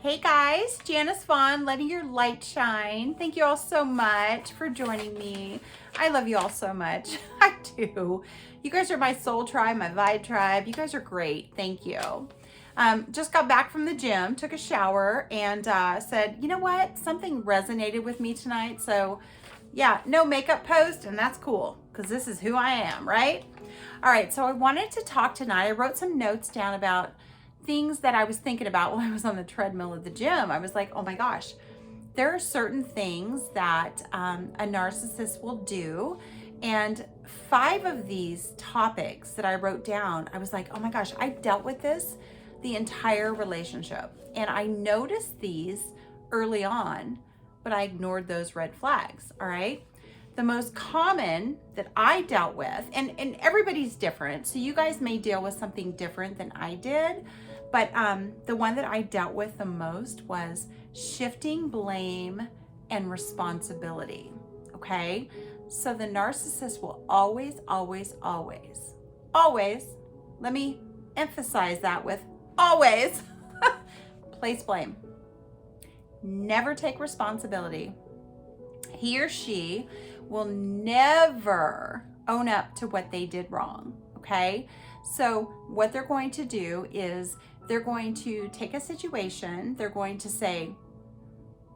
Hey guys, Janice Vaughn, letting your light shine. Thank you all so much for joining me. I love you all so much. I do. You guys are my soul tribe, my vibe tribe. You guys are great. Thank you. Just got back from the gym, took a shower, and said, you know what? Something resonated with me tonight. So yeah, no makeup post, and that's cool because this is who I am, right? All right, so I wanted to talk tonight. I wrote some notes down about things that I was thinking about when I was on the treadmill at the gym. I was like, oh my gosh, there are certain things that a narcissist will do. And 5 of these topics that I wrote down, I was like, oh my gosh, I dealt with this the entire relationship. And I noticed these early on, but I ignored those red flags, all right? The most common that I dealt with, and everybody's different, so you guys may deal with something different than I did, but the one that I dealt with the most was shifting blame and responsibility, okay? So the narcissist will always, let me emphasize that with always, place blame. Never take responsibility. He or she will never own up to what they did wrong, okay? So what they're going to do is they're going to take a situation, they're going to say,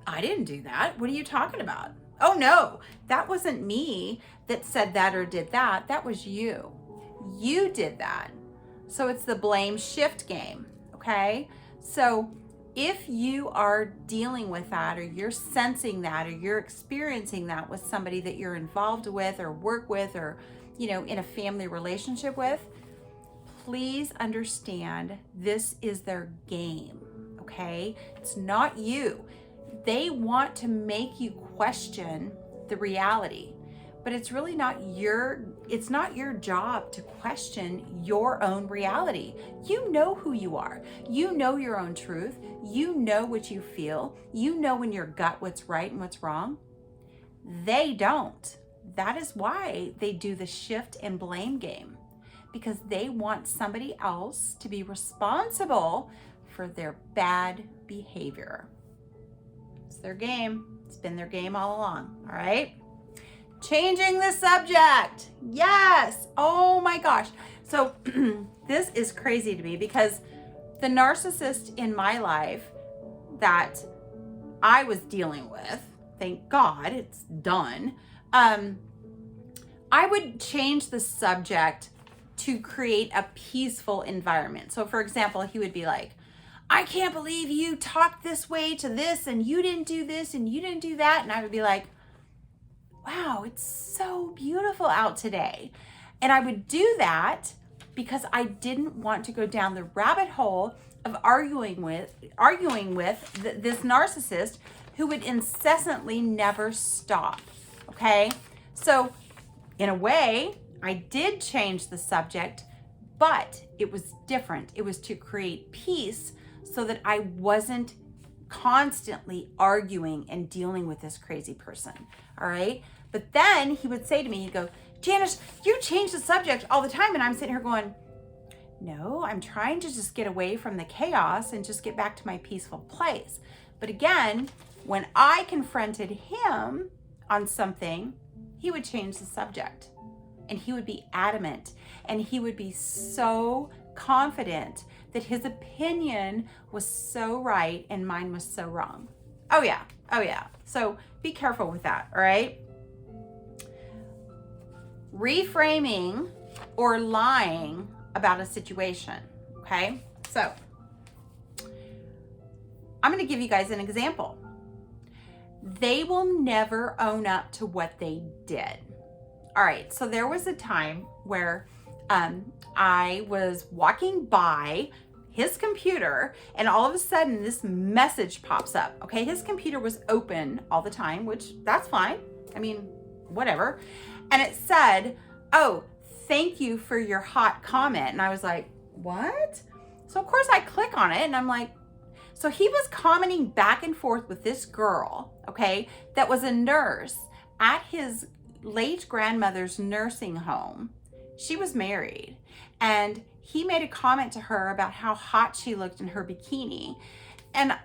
I didn't do that. What are you talking about? Oh no, that wasn't me that said that or did that. That was you. You did that. So it's the blame shift game, okay? So if you are dealing with that, or you're sensing that, or you're experiencing that with somebody that you're involved with or work with, or, you know, in a family relationship with, please understand this is their game, okay? It's not you. They want to make you question the reality, but it's really not it's not your job to question your own reality. You know who you are. You know your own truth. You know what you feel. You know in your gut what's right and what's wrong. They don't. That is why they do the shift and blame game, because they want somebody else to be responsible for their bad behavior. It's their game. It's been their game all along, all right? Changing the subject. Yes. Oh my gosh. So this is crazy to me, because the narcissist in my life that I was dealing with, thank God it's done, I would change the subject to create a peaceful environment. So for example, he would be like, I can't believe you talked this way to this, and you didn't do this, and you didn't do that. And I would be like, wow, it's so beautiful out today. And I would do that because I didn't want to go down the rabbit hole of arguing with this narcissist who would incessantly never stop, okay? So in a way, I did change the subject, but it was different. It was to create peace so that I wasn't constantly arguing and dealing with this crazy person, all right? But then he would say to me, he'd go, Janice, you change the subject all the time. And I'm sitting here going, no, I'm trying to just get away from the chaos and just get back to my peaceful place. But again, when I confronted him on something, he would change the subject, and he would be adamant, and he would be so confident that his opinion was so right and mine was so wrong. Oh yeah. So be careful with that, all right? Reframing or lying about a situation, okay? So I'm gonna give you guys an example. They will never own up to what they did. All right, so there was a time where I was walking by his computer, and all of a sudden this message pops up, okay? His computer was open all the time, which that's fine. I mean, whatever. And it said, oh, thank you for your hot comment. And I was like, what? So of course I click on it, and I'm like, so he was commenting back and forth with this girl, okay, that was a nurse at his late grandmother's nursing home. She was married, and he made a comment to her about how hot she looked in her bikini. And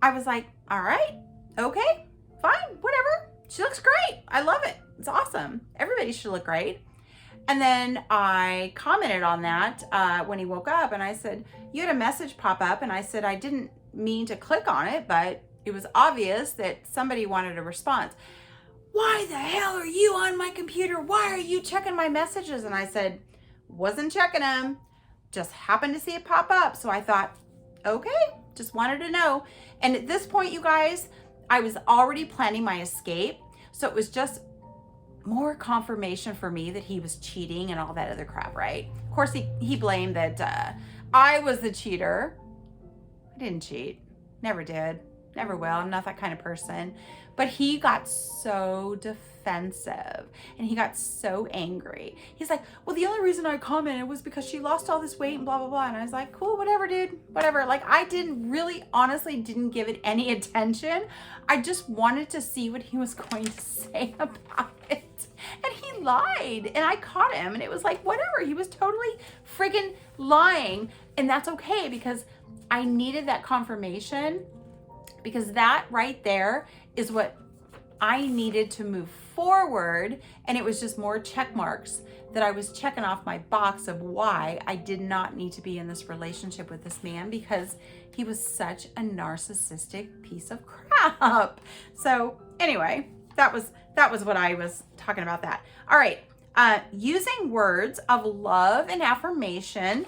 I was like, all right, okay, fine, whatever. She looks great. I love it. It's awesome. Everybody should look great. And then I commented on that when he woke up, and I said, you had a message pop up, and I said, I didn't mean to click on it, but it was obvious that somebody wanted a response. Why the hell are you on my computer? Why are you checking my messages? And I said, wasn't checking them, just happened to see it pop up. So I thought, okay, just wanted to know. And at this point, you guys, I was already planning my escape. So it was just more confirmation for me that he was cheating and all that other crap, right? Of course, he blamed that I was the cheater. I didn't cheat. Never did. Never will. I'm not that kind of person. But he got so defensive and he got so angry. He's like, well, the only reason I commented was because she lost all this weight and blah, blah, blah. And I was like, cool, whatever, dude, whatever. Like, I honestly didn't give it any attention. I just wanted to see what he was going to say about it. And he lied, and I caught him, and it was like, whatever. He was totally friggin' lying, and that's okay, because I needed that confirmation, because that right there is what I needed to move forward. And it was just more check marks that I was checking off my box of why I did not need to be in this relationship with this man, because he was such a narcissistic piece of crap. So anyway, that was what I was talking about that. All right. Using words of love and affirmation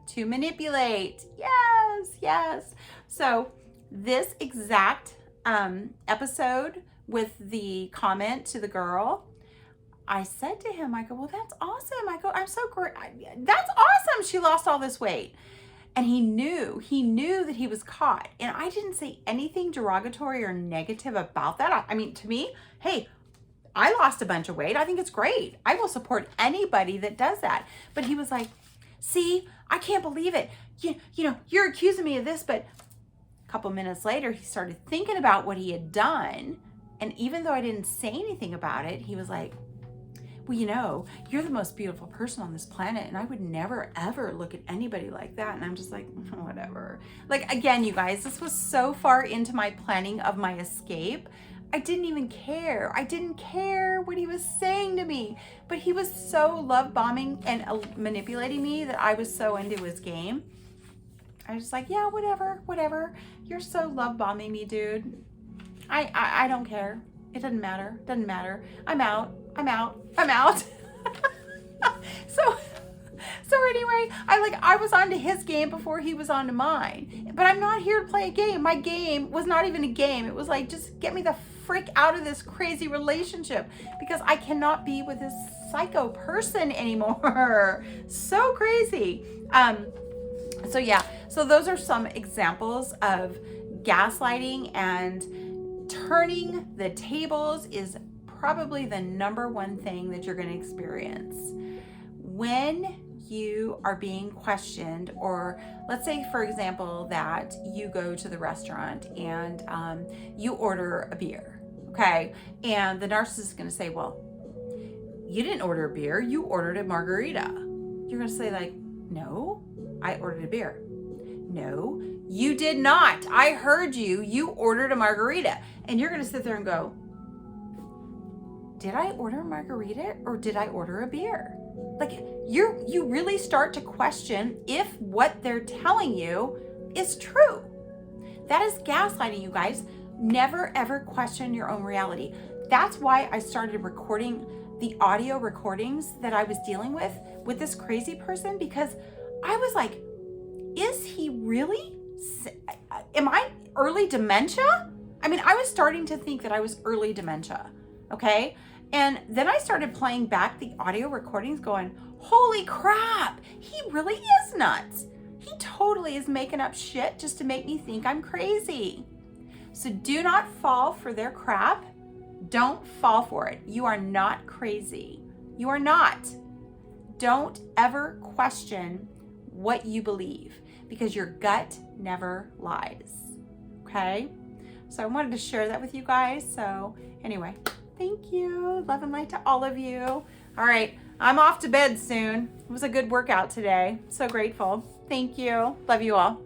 to manipulate. Yes. So this exact episode with the comment to the girl, I said to him, I go, well, that's awesome. I go, I'm so great. That's awesome. She lost all this weight. And he knew that he was caught. And I didn't say anything derogatory or negative about that. I mean, to me, hey, I lost a bunch of weight. I think it's great. I will support anybody that does that. But he was like, see, I can't believe it. You know, you're accusing me of this. But a couple minutes later, he started thinking about what he had done. And even though I didn't say anything about it, he was like, well, you know, you're the most beautiful person on this planet, and I would never, ever look at anybody like that. And I'm just like, whatever. Like, again, you guys, this was so far into my planning of my escape. I didn't even care. I didn't care what he was saying to me. But he was so love bombing and manipulating me that I was so into his game. I was just like, yeah, whatever. You're so love bombing me, dude. I don't care. It doesn't matter. I'm out. So anyway, I was onto his game before he was onto mine. But I'm not here to play a game. My game was not even a game. It was like, just get me the frick out of this crazy relationship, because I cannot be with this psycho person anymore. So crazy. So yeah, so those are some examples of gaslighting, and turning the tables is probably the number one thing that you're going to experience when you are being questioned. Or let's say, for example, that you go to the restaurant and you order a beer, okay? And the narcissist is going to say, well, you didn't order a beer, you ordered a margarita. You're going to say like, no, I ordered a beer. No, you did not. I heard you. You ordered a margarita. And you're going to sit there and go, did I order a margarita or did I order a beer? Like, you really start to question if what they're telling you is true. That is gaslighting, you guys. Never, ever question your own reality. That's why I started recording the audio recordings that I was dealing with this crazy person, because I was like, is he really? Am I early dementia? I mean, I was starting to think that I was early dementia, okay? And then I started playing back the audio recordings going, holy crap, he really is nuts. He totally is making up shit just to make me think I'm crazy. So do not fall for their crap. Don't fall for it. You are not crazy. You are not. Don't ever question what you believe, because your gut never lies. Okay? So I wanted to share that with you guys. So anyway, thank you. Love and light to all of you. All right, I'm off to bed soon. It was a good workout today. So grateful. Thank you. Love you all.